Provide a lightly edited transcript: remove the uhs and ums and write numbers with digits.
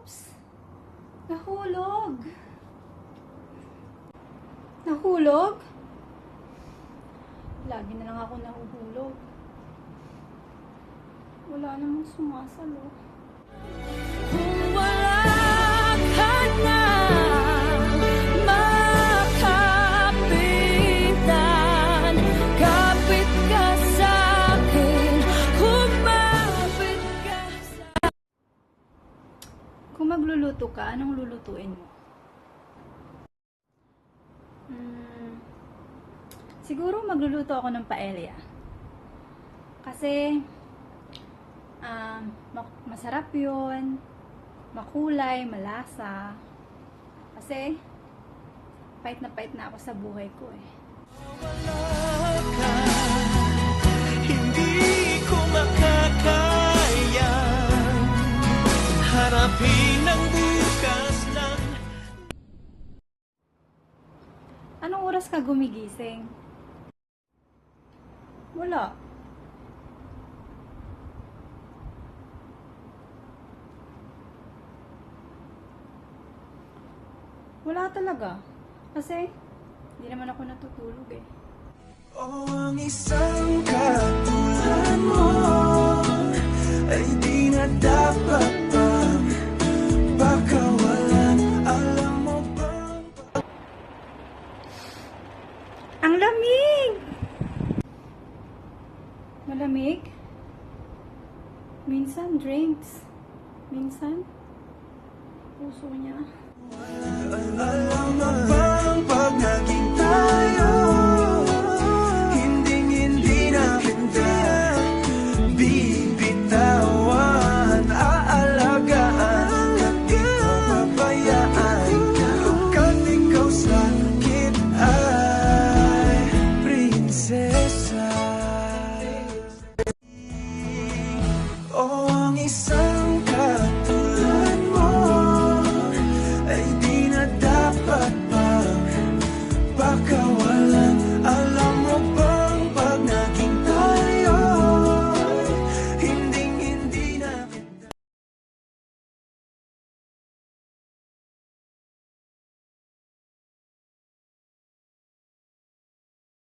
Oops! Nahulog! Nahulog? Lagi na lang ako nahuhulog. Wala namang sumasalo. Kung wala ka na makapitan, kapit ka sa'kin, kumapit ka sa... Kung magluluto ka, anong lulutuin mo? Siguro magluluto ako ng paella. Kasi, masarap yun, makulay, malasa. Kasi, pait na ako sa buhay ko eh. Wala ka, hindi ko makakaya harapin ang bukas lang. Anong oras ka gumigising? Wala. Wala talaga. Kasi, hindi naman ako natutulog eh. O ang isang katulad mo ay di na dapat pa. Baka walang alam mo bang Ang lamig! Malamig? Minsan drinks. Minsan puso niya. alam mo bang pag naging